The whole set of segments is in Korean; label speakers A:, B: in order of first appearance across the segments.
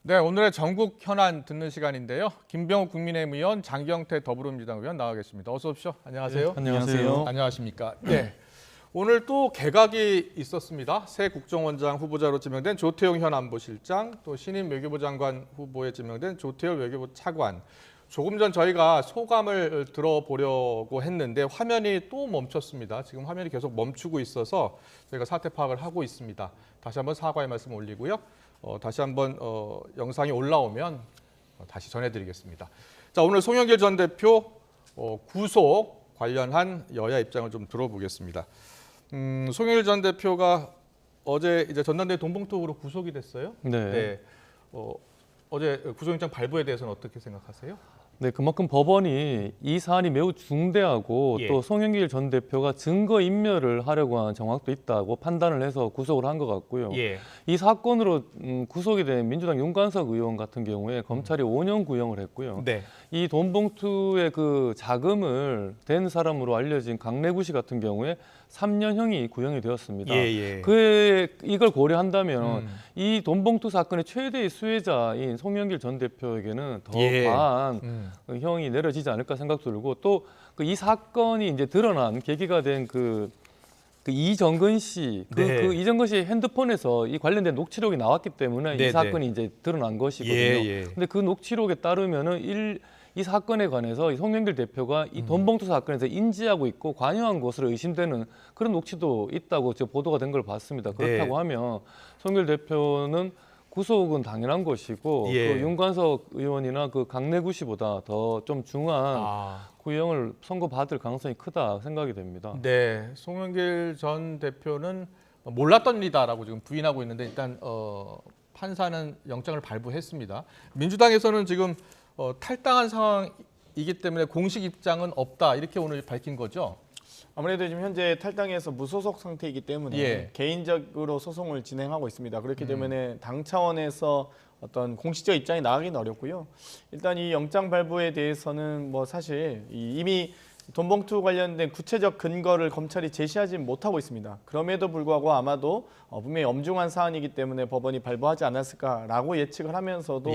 A: 네, 오늘의 전국 현안 듣는 시간인데요. 김병욱 국민의힘 의원, 장경태 더불어민주당 의원 나와 계십니다. 어서 오십시오. 안녕하세요.
B: 네, 안녕하세요.
A: 안녕하십니까. 네, 오늘 또 개각이 있었습니다. 새 국정원장 후보자로 지명된 조태용 현 안보실장, 또 신임 외교부 장관 후보에 지명된 조태열 외교부 차관. 조금 전 저희가 소감을 들어보려고 했는데 화면이 또 멈췄습니다. 지금 화면이 계속 멈추고 있어서 저희가 사태 파악을 하고 있습니다. 다시 한번 사과의 말씀 올리고요. 다시 한번 영상이 올라오면 다시 전해드리겠습니다. 자, 오늘 송영길 전 대표 구속 관련한 여야 입장을 좀 들어보겠습니다. 송영길 전 대표가 어제 이제 전남대 돈봉투로 구속이 됐어요.
B: 네.
A: 어제 구속영장 발부에 대해서는 어떻게 생각하세요?
B: 네, 그만큼 법원이 이 사안이 매우 중대하고
A: 예.
B: 또 송영길 전 대표가 증거 인멸을 하려고 하는 정황도 있다고 판단을 해서 구속을 한 것 같고요.
A: 예.
B: 이 사건으로 구속이 된 민주당 윤관석 의원 같은 경우에 검찰이 5년 구형을 했고요.
A: 네.
B: 이 돈봉투의 그 자금을 댄 사람으로 알려진 강래구 씨 같은 경우에 3년형이 구형이 되었습니다.
A: 예.
B: 이걸 고려한다면 이 돈봉투 사건의 최대의 수혜자인 송영길 전 대표에게는 더 과한 형이 내려지지 않을까 생각도 들고 또 이 사건이 이제 드러난 계기가 된 그 이정근 씨, 그 이정근 씨 핸드폰에서 이 관련된 녹취록이 나왔기 때문에 이 사건이 이제 드러난 것이거든요. 근데 그 녹취록에 따르면은 이 사건에 관해서 이 송영길 대표가 이 돈봉투 사건에서 인지하고 있고 관여한 것으로 의심되는 그런 녹취도 있다고 보도가 된 걸 봤습니다. 그렇다고 하면 송영길 대표는 구속은 당연한 것이고 그 윤관석 의원이나 그 강래구 씨보다 더 좀 중한 구형을 선고받을 가능성이 크다 생각이 됩니다.
A: 네, 송영길 전 대표는 몰랐던 일이다라고 지금 부인하고 있는데 일단 판사는 영장을 발부했습니다. 민주당에서는 지금 탈당한 상황이기 때문에 공식 입장은 없다 이렇게 오늘 밝힌 거죠?
C: 아무래도 지금 현재 탈당해서 무소속 상태이기 때문에 개인적으로 소송을 진행하고 있습니다. 그렇기 때문에 당 차원에서 어떤 공식적 입장이 나가기는 어렵고요. 일단 이 영장 발부에 대해서는 뭐 사실 이미 돈봉투 관련된 구체적 근거를 검찰이 제시하지 못하고 있습니다. 그럼에도 불구하고 아마도 분명히 엄중한 사안이기 때문에 법원이 발부하지 않았을까라고 예측을 하면서도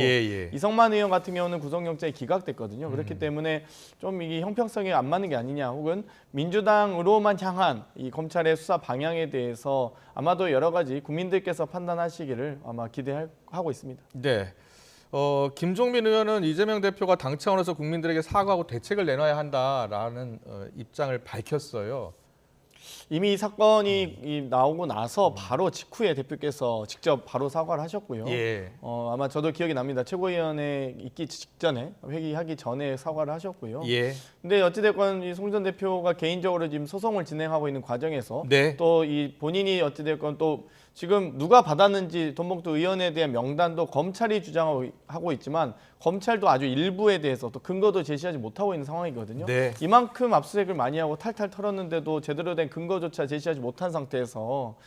C: 이성만 의원 같은 경우는 구속영장이 기각됐거든요. 그렇기 때문에 좀 이게 형평성이 안 맞는 게 아니냐 혹은 민주당으로만 향한 이 검찰의 수사 방향에 대해서 아마도 여러 가지 국민들께서 판단하시기를 아마 기대하고 있습니다.
A: 네. 김종민 의원은 이재명 대표가 당 차원에서 국민들에게 사과하고 대책을 내놔야 한다라는 입장을 밝혔어요.
C: 이미 이 사건이 나오고 나서 바로 직후에 대표께서 직접 바로 사과를 하셨고요. 아마 저도 기억이 납니다. 최고위원회 있기 직전에 회기하기 전에 사과를 하셨고요. 근데 어찌됐건 이 송 전 대표가 개인적으로 지금 소송을 진행하고 있는 과정에서 또 이 본인이 어찌됐건 또 지금 누가 받았는지 돈봉투 의원에 대한 명단도 검찰이 주장하고 있지만 검찰도 아주 일부에 대해서 또 근거도 제시하지 못하고 있는 상황이거든요. 이만큼 압수수색을 많이 하고 탈탈 털었는데도 제대로 된 근거조차 제시하지 못한 상태에서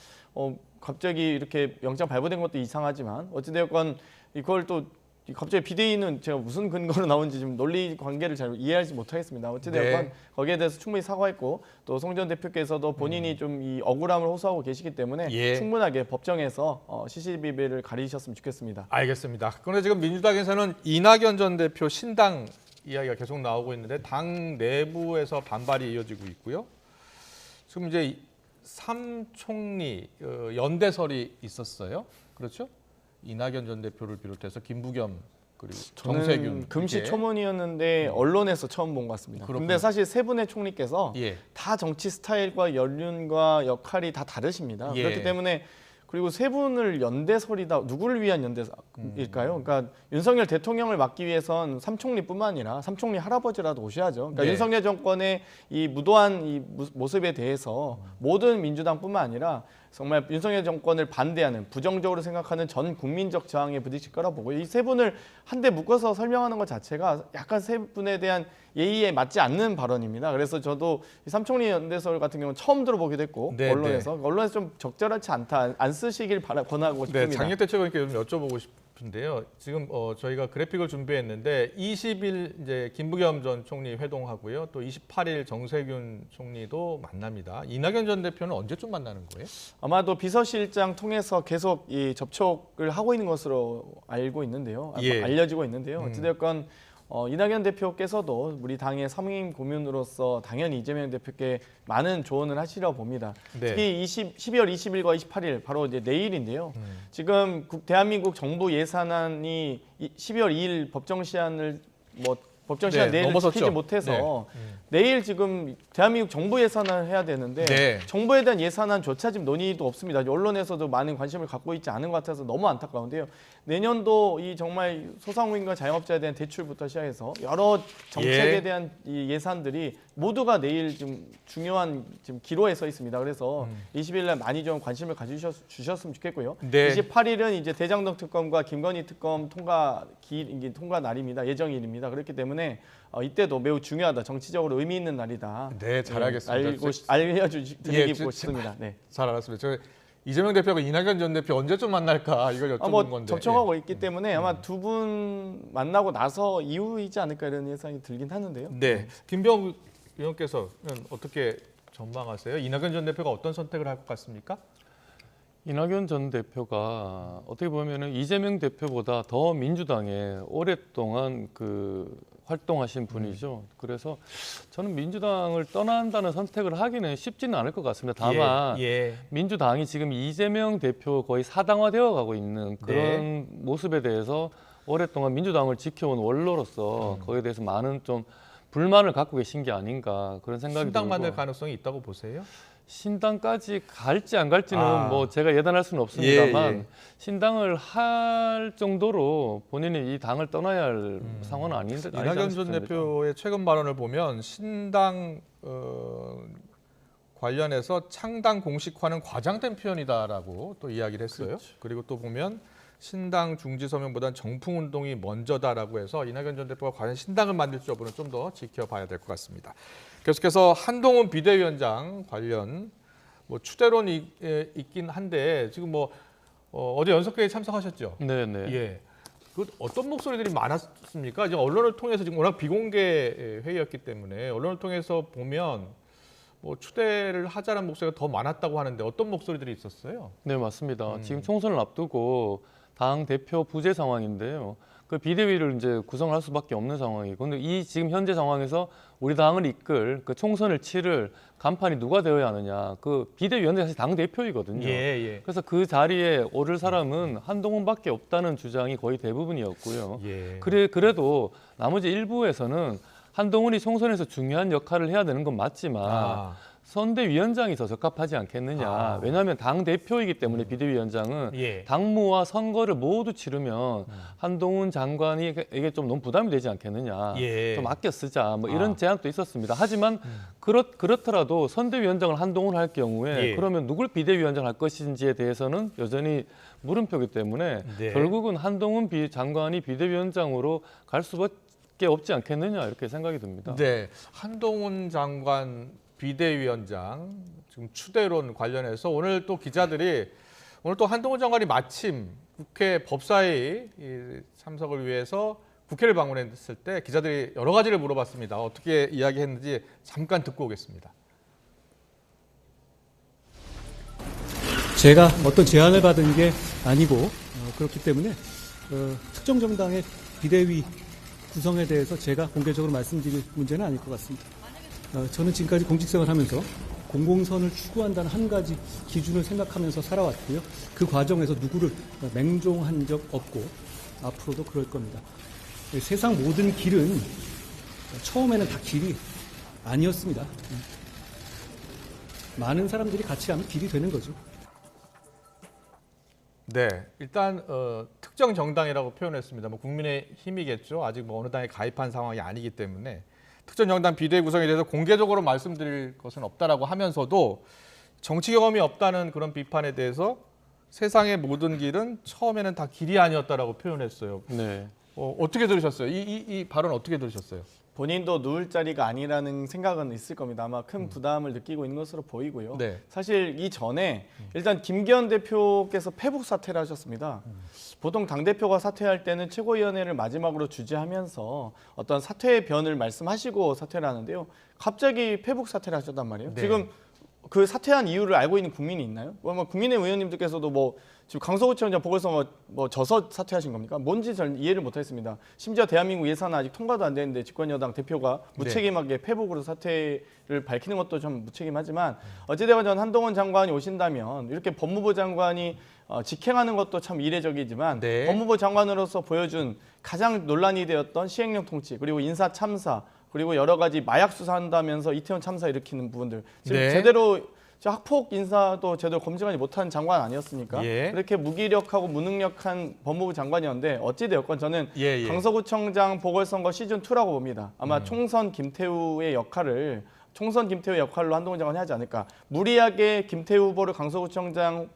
C: 갑자기 이렇게 영장 발부된 것도 이상하지만 어찌되었건 이걸 또 갑자기 비대위는 제가 무슨 근거로 나온지 좀 논리 관계를 잘 이해하지 못하겠습니다. 어찌되었건 거기에 대해서 충분히 사과했고 또 송 전 대표께서도 본인이 좀 이 억울함을 호소하고 계시기 때문에 충분하게 법정에서 시시비비를 가리셨으면 좋겠습니다.
A: 알겠습니다. 그런데 지금 민주당에서는 이낙연 전 대표 신당 이야기가 계속 나오고 있는데 당 내부에서 반발이 이어지고 있고요. 지금 이제 3총리 연대설이 있었어요. 그렇죠? 이낙연 전 대표를 비롯해서 김부겸 그리고 정세균.
C: 저는 금시초문이었는데 언론에서 처음 본 것 같습니다. 그런데 사실 세 분의 총리께서 다 정치 스타일과 연륜과 역할이 다 다르십니다. 그렇기 때문에 그리고 세 분을 연대설이다. 누구를 위한 연대일까요? 그러니까 윤석열 대통령을 막기 위해선 삼총리뿐만 아니라 삼총리 할아버지라도 오셔야죠. 그러니까 윤석열 정권의 이 무도한 이 모습에 대해서 모든 민주당뿐만 아니라 정말 윤석열 정권을 반대하는 부정적으로 생각하는 전 국민적 저항에 부딪힐 거라 보고 이 세 분을 한데 묶어서 설명하는 것 자체가 약간 세 분에 대한 예의에 맞지 않는 발언입니다. 그래서 저도 이 삼총리 연대설 같은 경우는 처음 들어보기도 했고 언론에서 좀 적절하지 않다, 안 쓰시길 권하고 싶습니다.
A: 장경태 최고위원께 좀 여쭤보고 싶은데요. 지금 저희가 그래픽을 준비했는데 20일 이제 김부겸 전 총리 회동하고요. 또 28일 정세균 총리도 만납니다. 이낙연 전 대표는 언제쯤 만나는 거예요?
C: 아마도 비서실장 통해서 계속 이 접촉을 하고 있는 것으로 알고 있는데요.
A: 예.
C: 알려지고 있는데요. 어찌됐건 이낙연 대표께서도 우리 당의 상임 고문으로서 당연히 이재명 대표께 많은 조언을 하시려 봅니다.
A: 네.
C: 특히 12월 20일과 28일 바로 이제 내일인데요. 지금 대한민국 정부 예산안이 12월 2일 법정 시한을 법정 시한
A: 네,
C: 내일
A: 넘어섰죠.
C: 지키지 못해서
A: 네.
C: 내일 지금 대한민국 정부 예산안을 해야 되는데
A: 네.
C: 정부에 대한 예산안조차 지금 논의도 없습니다. 언론에서도 많은 관심을 갖고 있지 않은 것 같아서 너무 안타까운데요. 내년도 이 정말 소상공인과 자영업자에 대한 대출부터 시작해서 여러 정책에
A: 예.
C: 대한 이 예산들이 모두가 내일 좀 중요한 지금 기로에 서 있습니다. 그래서 20일 날 많이 좀 관심을 가주셨으면 좋겠고요.
A: 네.
C: 28일은 이제 대장동 특검과 김건희 특검 통과 날입니다. 예정일입니다. 그렇기 때문에 이때도 매우 중요하다. 정치적으로 의미 있는 날이다.
A: 네, 잘 알겠습니다.
C: 알려드리고 싶습니다. 네.
A: 잘 알았습니다. 저 이재명 대표가 이낙연 전 대표 언제쯤 만날까 이걸 여쭤본
C: 뭐
A: 건데.
C: 접촉하고 있기 때문에 아마 두 분 만나고 나서 이후이지 않을까 이런 예상이 들긴 하는데요.
A: 네, 김병욱 의원께서는 어떻게 전망하세요? 이낙연 전 대표가 어떤 선택을 할 것 같습니까?
B: 이낙연 전 대표가 어떻게 보면은 이재명 대표보다 더 민주당에 오랫동안 활동하신 분이죠. 그래서 저는 민주당을 떠난다는 선택을 하기는 쉽지는 않을 것 같습니다. 다만 민주당이 지금 이재명 대표 거의 사당화되어 가고 있는 그런 모습에 대해서 오랫동안 민주당을 지켜온 원로로서 거기에 대해서 많은 좀 불만을 갖고 계신 게 아닌가 그런 생각이 들고.
A: 신당 만들 가능성이 있다고 보세요?
B: 신당까지 갈지 안 갈지는 뭐 제가 예단할 수는 없습니다만 신당을 할 정도로 본인이 이 당을 떠나야 할 상황은 아닌데.
A: 이낙연 전 대표의 최근 발언을 보면 신당 관련해서 창당 공식화는 과장된 표현이다라고 또 이야기를 했어요.
C: 그렇죠.
A: 그리고 또 보면 신당 중지 서명보다는 정풍 운동이 먼저다라고 해서 이낙연 전 대표가 과연 신당을 만들지 여부는 좀 더 지켜봐야 될 것 같습니다. 계속해서 한동훈 비대위원장 관련 추대론이 있긴 한데 지금 어제 연석회의에 참석하셨죠?
B: 네네.
A: 예. 그 어떤 목소리들이 많았습니까? 이제 언론을 통해서 지금 워낙 비공개 회의였기 때문에 언론을 통해서 보면 추대를 하자는 목소리가 더 많았다고 하는데 어떤 목소리들이 있었어요?
B: 네, 맞습니다. 지금 총선을 앞두고 당 대표 부재 상황인데요. 그 비대위를 이제 구성할 수밖에 없는 상황이고, 근데 이 지금 현재 상황에서 우리 당을 이끌 그 총선을 치를 간판이 누가 되어야 하느냐. 그 비대위원장이 사실 당 대표이거든요. 그래서 그 자리에 오를 사람은 한동훈밖에 없다는 주장이 거의 대부분이었고요. 그래도 나머지 일부에서는 한동훈이 총선에서 중요한 역할을 해야 되는 건 맞지만 선대위원장이 더 적합하지 않겠느냐. 왜냐하면 당 대표이기 때문에 비대위원장은 당무와 선거를 모두 치르면 한동훈 장관이 이게 좀 너무 부담이 되지 않겠느냐. 좀 아껴 쓰자. 이런 제안도 있었습니다. 하지만 그렇더라도 선대위원장을 한동훈 할 경우에 그러면 누굴 비대위원장 할 것인지에 대해서는 여전히 물음표기 때문에 결국은 한동훈 장관이 비대위원장으로 갈 수밖에 없지 않겠느냐 이렇게 생각이 듭니다.
A: 네, 한동훈 장관 비대위원장 지금 추대론 관련해서 오늘 또 한동훈 장관이 마침 국회 법사위 참석을 위해서 국회를 방문했을 때 기자들이 여러 가지를 물어봤습니다. 어떻게 이야기했는지 잠깐 듣고 오겠습니다.
D: 제가 어떤 제안을 받은 게 아니고 그렇기 때문에 특정 정당의 비대위 구성에 대해서 제가 공개적으로 말씀드릴 문제는 아닐 것 같습니다. 저는 지금까지 공직생활을 하면서 공공선을 추구한다는 한 가지 기준을 생각하면서 살아왔고요. 그 과정에서 누구를 맹종한 적 없고 앞으로도 그럴 겁니다. 세상 모든 길은 처음에는 다 길이 아니었습니다. 많은 사람들이 같이 가면 길이 되는 거죠.
A: 네, 일단 특정 정당이라고 표현했습니다. 국민의힘이겠죠. 아직 어느 당에 가입한 상황이 아니기 때문에 특정 정당 비대위 구성에 대해서 공개적으로 말씀드릴 것은 없다라고 하면서도 정치 경험이 없다는 그런 비판에 대해서 세상의 모든 길은 처음에는 다 길이 아니었다라고 표현했어요.
B: 네.
A: 어떻게 들으셨어요? 이 발언 어떻게 들으셨어요?
C: 본인도 누울 자리가 아니라는 생각은 있을 겁니다. 아마 큰 부담을 느끼고 있는 것으로 보이고요.
A: 네.
C: 사실 이전에 일단 김기현 대표께서 패북 사퇴를 하셨습니다. 보통 당대표가 사퇴할 때는 최고위원회를 마지막으로 주재하면서 어떤 사퇴의 변을 말씀하시고 사퇴를 하는데요. 갑자기 패북 사퇴를 하셨단 말이에요.
A: 네.
C: 지금 그 사퇴한 이유를 알고 있는 국민이 있나요? 국민의 의원님들께서도 지금 강서구청장 보궐선거 져서 사퇴하신 겁니까? 뭔지 잘 이해를 못했습니다. 심지어 대한민국 예산은 아직 통과도 안 되는데 집권여당 대표가 무책임하게 패북으로 사퇴를 밝히는 것도 좀 무책임하지만 어찌되건 한동훈 장관이 오신다면 이렇게 법무부 장관이 직행하는 것도 참 이례적이지만
A: 네.
C: 법무부 장관으로서 보여준 가장 논란이 되었던 시행령 통치 그리고 인사 참사 그리고 여러 가지 마약 수사한다면서 이태원 참사 일으키는 부분들 지금
A: 네.
C: 제대로 학폭 인사도 제대로 검증하지 못한 장관 아니었습니까?
A: 예.
C: 그렇게 무기력하고 무능력한 법무부 장관이었는데 어찌되었건 저는 강서구청장 보궐선거 시즌2라고 봅니다. 아마 총선 김태우의 역할로 한동훈 장관이 하지 않을까. 무리하게 김태우 후보를 강서구청장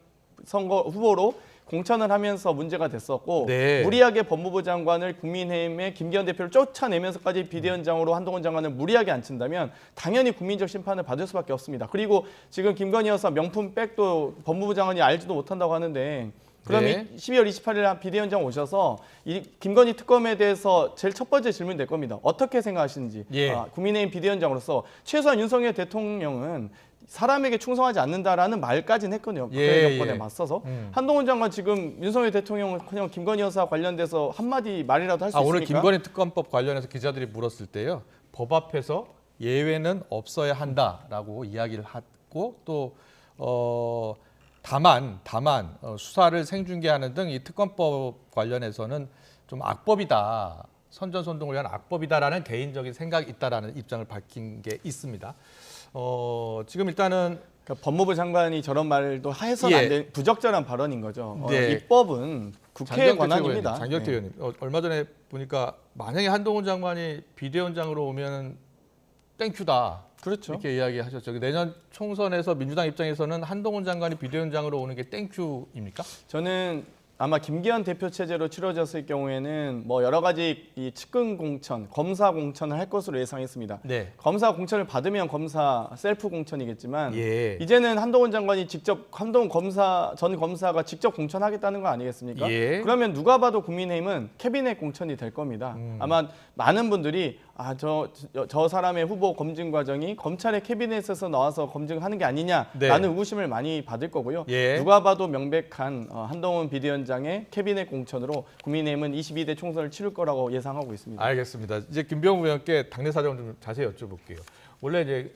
C: 선거 후보로 공천을 하면서 문제가 됐었고
A: 네.
C: 무리하게 법무부 장관을 국민의힘의 김기현 대표를 쫓아내면서까지 비대위원장으로 한동훈 장관을 무리하게 앉힌다면 당연히 국민적 심판을 받을 수밖에 없습니다. 그리고 지금 김건희 여사 명품 백도 법무부 장관이 알지도 못한다고 하는데 그럼
A: 네.
C: 12월 28일 비대위원장 오셔서 이 김건희 특검에 대해서 제일 첫 번째 질문이 될 겁니다. 어떻게 생각하시는지. 국민의힘 비대위원장으로서 최소한 윤석열 대통령은 사람에게 충성하지 않는다라는 말까지는 했거든요. 박근혜 정권에 맞서서. 한동훈 장관 지금 윤석열 대통령은 그냥 김건희 여사 관련돼서 한마디 말이라도 할 수 있습니까?
A: 오늘 김건희 특검법 관련해서 기자들이 물었을 때요. 법 앞에서 예외는 없어야 한다라고 이야기를 하고 또 다만 수사를 생중계하는 등 이 특검법 관련해서는 좀 악법이다. 선전선동을 위한 악법이다라는 개인적인 생각이 있다라는 입장을 밝힌 게 있습니다. 지금 일단은
C: 그러니까 법무부 장관이 저런 말도 해서는 안 되는 부적절한 발언인 거죠. 입법은 국회에 관한입니다.
A: 장경태 의원님, 얼마 전에 보니까 만약에 한동훈 장관이 비대위원장으로 오면 땡큐다.
C: 그렇죠.
A: 이렇게 이야기하셨죠. 내년 총선에서 민주당 입장에서는 한동훈 장관이 비대위원장으로 오는 게 땡큐입니까?
C: 저는 아마 김기현 대표 체제로 치러졌을 경우에는 여러 가지 이 측근 공천, 검사 공천을 할 것으로 예상했습니다.
A: 네.
C: 검사 공천을 받으면 검사 셀프 공천이겠지만 이제는 한동훈 장관이 직접 전 검사가 직접 공천하겠다는 거 아니겠습니까? 그러면 누가 봐도 국민의힘은 캐비넷 공천이 될 겁니다. 아마 많은 분들이 저 사람의 후보 검증 과정이 검찰의 캐비넷에서 나와서 검증하는 게 아니냐라는 의구심을 많이 받을 거고요. 누가 봐도 명백한 한동훈 비대위원장의 캐비넷 공천으로 국민의힘은 22대 총선을 치를 거라고 예상하고 있습니다.
A: 알겠습니다. 이제 김병우 의원께 당내 사정을 좀 자세히 여쭤볼게요. 원래 이제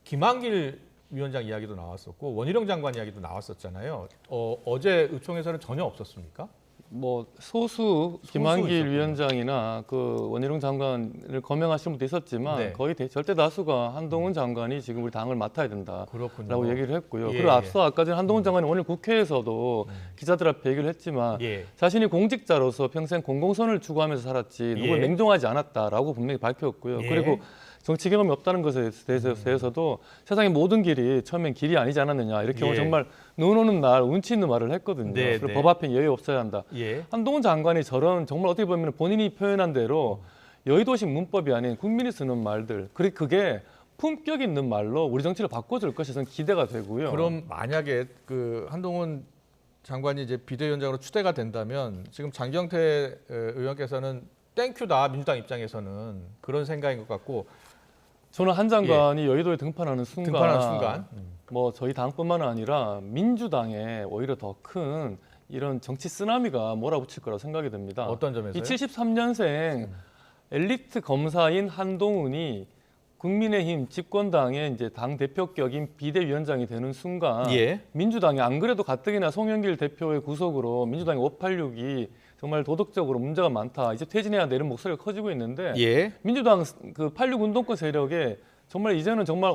A: 김한길 위원장 이야기도 나왔었고 원희룡 장관 이야기도 나왔었잖아요. 어제 의총에서는 전혀 없었습니까?
B: 소수 김한길 위원장이나 그 원희룡 장관을 거명하시는 분도 있었지만 거의 절대 다수가 한동훈 장관이 지금 우리 당을 맡아야 된다라고 얘기를 했고요. 그리고 앞서 아까 전에 한동훈 장관이 오늘 국회에서도 기자들 앞에 얘기를 했지만 자신이 공직자로서 평생 공공선을 추구하면서 살았지 누굴 맹종하지 않았다라고 분명히 밝혔고요. 그리고 정치 경험이 없다는 것에 대해서도 세상의 모든 길이 처음엔 길이 아니지 않았느냐 이렇게 정말 눈 오는 날 운치 있는 말을 했거든요. 그리고 법 앞에 여의 없어야 한다. 한동훈 장관이 저런 정말 어떻게 보면 본인이 표현한 대로 여의도식 문법이 아닌 국민이 쓰는 말들 그게 품격 있는 말로 우리 정치를 바꿔줄 것이 저는 기대가 되고요.
A: 그럼 만약에 그 한동훈 장관이 이제 비대위원장으로 추대가 된다면 지금 장경태 의원께서는 땡큐다 민주당 입장에서는 그런 생각인 것 같고
B: 저는 한 장관이 여의도에 등판하는 순간 저희 당뿐만 아니라 민주당에 오히려 더 큰 이런 정치 쓰나미가 몰아붙일 거라고 생각이 듭니다.
A: 어떤 점에서요?
B: 이 73년생 엘리트 검사인 한동훈이 국민의힘 집권당의 이제 당 대표격인 비대위원장이 되는 순간 민주당이 안 그래도 가뜩이나 송영길 대표의 구속으로 민주당의 586이 정말 도덕적으로 문제가 많다. 이제 퇴진해야 되는 목소리가 커지고 있는데 민주당 그 86 운동권 세력에 정말 이제는 정말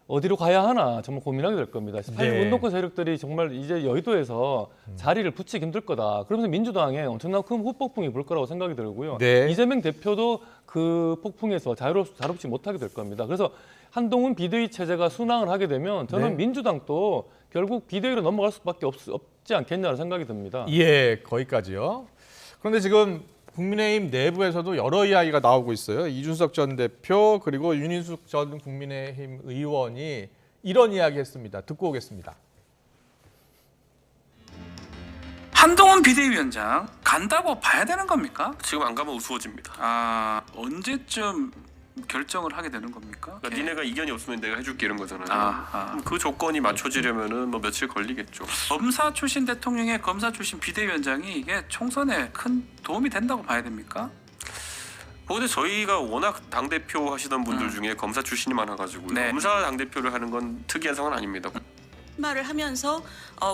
B: 어디로 가야 하나 정말 고민하게 될 겁니다. 86 운동권 세력들이 정말 이제 여의도에서 자리를 붙이기 힘들 거다. 그러면서 민주당에 엄청난 큰 후폭풍이 불 거라고 생각이 들고요. 이재명 대표도 그 폭풍에서 자유롭지 못하게 될 겁니다. 그래서 한동훈 비대위 체제가 순항을 하게 되면 저는 민주당도 결국 비대위로 넘어갈 수밖에 없지 않겠냐는 생각이 듭니다.
A: 거기까지요. 그런데 지금 국민의힘 내부에서도 여러 이야기가 나오고 있어요. 이준석 전 대표 그리고 윤인숙 전 국민의힘 의원이 이런 이야기 했습니다. 듣고 오겠습니다.
E: 한동훈 비대위원장 간다고 봐야 되는 겁니까?
F: 지금 안 가면 우스워집니다.
E: 아, 언제쯤 결정을 하게 되는 겁니까?
F: 그러니까 니네가 이견이 없으면 내가 해줄게 이런 거잖아요.
E: 아하.
F: 그 조건이 맞춰지려면은 뭐 며칠 걸리겠죠.
E: 검사 출신 대통령의 검사 출신 비대위원장이 이게 총선에 큰 도움이 된다고 봐야 됩니까?
F: 뭐 근데 저희가 워낙 당 대표 하시던 분들 중에 검사 출신이 많아가지고
E: 네.
F: 검사 당 대표를 하는 건 특이한 상황은 아닙니다.
G: 말을 하면서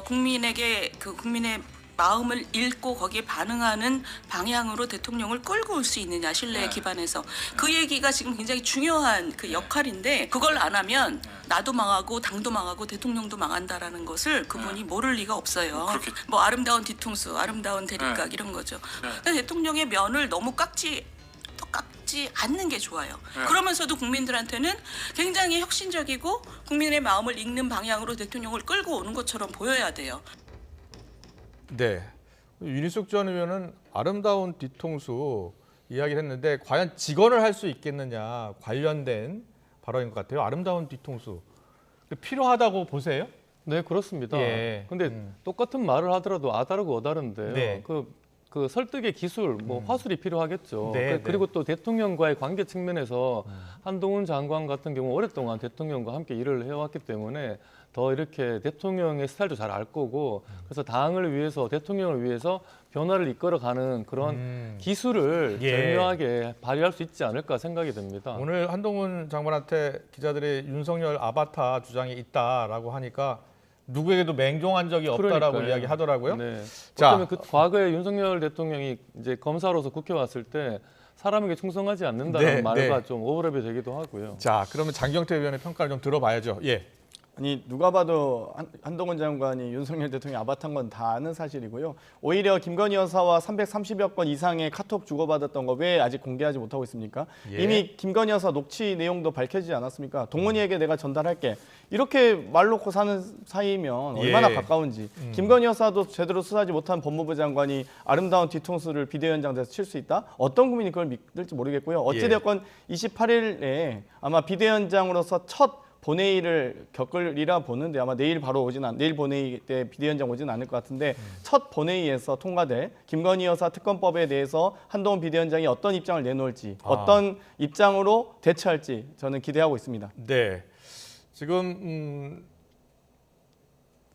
G: 국민에게 그 국민의 마음을 읽고 거기에 반응하는 방향으로 대통령을 끌고 올 수 있느냐 신뢰에 기반해서 그 얘기가 지금 굉장히 중요한 그 역할인데 그걸 안 하면 나도 망하고 당도 망하고 대통령도 망한다라는 것을 그분이 모를 리가 없어요.
F: 그렇겠죠.
G: 뭐 아름다운 뒤통수, 아름다운 대립각 이런 거죠. 근데 대통령의 면을 너무 깎지 않는 게 좋아요. 그러면서도 국민들한테는 굉장히 혁신적이고 국민의 마음을 읽는 방향으로 대통령을 끌고 오는 것처럼 보여야 돼요.
A: 네, 윤희숙 전 의원은 아름다운 뒤통수 이야기를 했는데 과연 직언을 할 수 있겠느냐 관련된 발언인 것 같아요. 아름다운 뒤통수 필요하다고 보세요?
B: 네, 그렇습니다.
A: 예.
B: 근데 똑같은 말을 하더라도 아다르고 어다른데요.
A: 네.
B: 그 설득의 기술, 뭐 화술이 필요하겠죠.
A: 네,
B: 그리고 또 대통령과의 관계 측면에서 한동훈 장관 같은 경우 오랫동안 대통령과 함께 일을 해왔기 때문에 더 이렇게 대통령의 스타일도 잘 알 거고 그래서 당을 위해서 대통령을 위해서 변화를 이끌어가는 그런 기술을
A: 예.
B: 절묘하게 발휘할 수 있지 않을까 생각이 됩니다.
A: 오늘 한동훈 장관한테 기자들이 윤석열 아바타 주장이 있다라고 하니까 누구에게도 맹종한 적이 없다라고
B: 그러니까요.
A: 이야기하더라고요.
B: 네.
A: 자.
B: 어쩌면 그 과거에 윤석열 대통령이 이제 검사로서 국회 왔을 때 사람에게 충성하지 않는다는
A: 네,
B: 말과
A: 네.
B: 좀 오버랩이 되기도 하고요.
A: 자, 그러면 장경태 의원의 평가를 좀 들어봐야죠. 예.
C: 아니 누가 봐도 한동훈 장관이 윤석열 대통령 아바타인 건 다 아는 사실이고요. 오히려 김건희 여사와 330여 건 이상의 카톡 주고받았던 거 왜 아직 공개하지 못하고 있습니까?
A: 예.
C: 이미 김건희 여사 녹취 내용도 밝혀지지 않았습니까? 동훈이에게 내가 전달할게. 이렇게 말 놓고 사는 사이면 얼마나
A: 예.
C: 가까운지. 김건희 여사도 제대로 수사하지 못한 법무부 장관이 아름다운 뒤통수를 비대위원장 돼서 칠 수 있다? 어떤 국민이 그걸 믿을지 모르겠고요. 어찌되었건 28일에 아마 비대위원장으로서 첫 본회의를 겪으리라 보는데 아마 내일 본회의 때 비대위원장 오지는 않을 것 같은데 첫 본회의에서 통과될 김건희 여사 특검법에 대해서 한동훈 비대위원장이 어떤 입장을 내놓을지 어떤 입장으로 대처할지 저는 기대하고 있습니다.
A: 네. 지금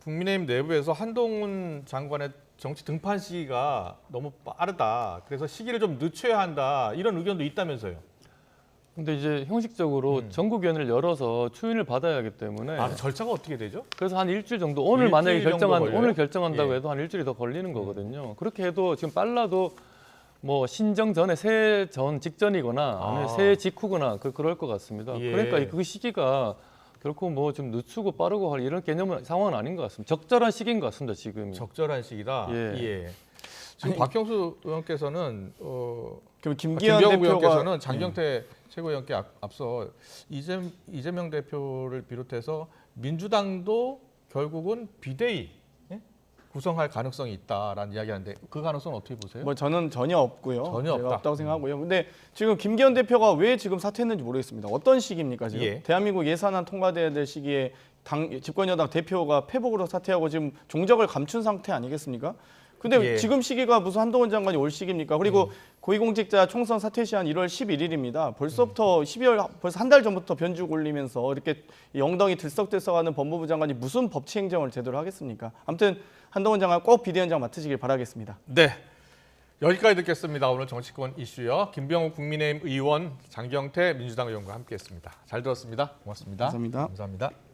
A: 국민의힘 내부에서 한동훈 장관의 정치 등판 시기가 너무 빠르다. 그래서 시기를 좀 늦춰야 한다. 이런 의견도 있다면서요.
B: 근데 이제 형식적으로 전국위원회를 열어서 추인을 받아야 하기 때문에
A: 아, 그 절차가 어떻게 되죠?
B: 그래서 한 일주일 정도 오늘
A: 일주일
B: 만약에
A: 정도 걸려요?
B: 오늘 결정한다고
A: 예.
B: 해도 한 일주일이 더 걸리는 거거든요. 그렇게 해도 지금 빨라도 뭐 신정 전에 새해 전 직전이거나 아니면 새해 직후거나 그럴 것 같습니다.
A: 예.
B: 그러니까 그 시기가 결코 뭐 좀 늦추고 빠르고 할 이런 개념은 상황은 아닌 것 같습니다. 적절한 시기인 것 같습니다. 지금.
A: 적절한 시기다.
B: 예.
A: 예. 지금 박형수 의원께서는
C: 그럼 김기현
A: 김병욱
C: 대표가
A: 의원께서는 장경태 최고위원께 앞서 이재명 대표를 비롯해서 민주당도 결국은 비대위 구성할 가능성이 있다라는 이야기하는데 그 가능성은 어떻게 보세요?
C: 뭐 저는 전혀 없고요.
A: 전혀
C: 제가
A: 없다.
C: 없다고 생각하고요. 근데 지금 김기현 대표가 왜 지금 사퇴했는지 모르겠습니다. 어떤 시기입니까 지금?
A: 예.
C: 대한민국 예산안 통과돼야 될 시기에 집권여당 대표가 패복으로 사퇴하고 지금 종적을 감춘 상태 아니겠습니까? 근데
A: 예.
C: 지금 시기가 무슨 한동훈 장관이 올 시기입니까? 그리고 고위공직자 총선 사퇴 시한 1월 11일입니다. 벌써부터 12월 벌써 한 달 전부터 변죽 올리면서 이렇게 이 엉덩이 들썩들썩하는 법무부 장관이 무슨 법치 행정을 제대로 하겠습니까? 아무튼 한동훈 장관 꼭 비대위원장 맡으시길 바라겠습니다.
A: 네. 여기까지 듣겠습니다. 오늘 정치권 이슈요. 김병욱 국민의힘 의원, 장경태 민주당 의원과 함께했습니다. 잘 들었습니다. 고맙습니다.
C: 감사합니다.
A: 감사합니다.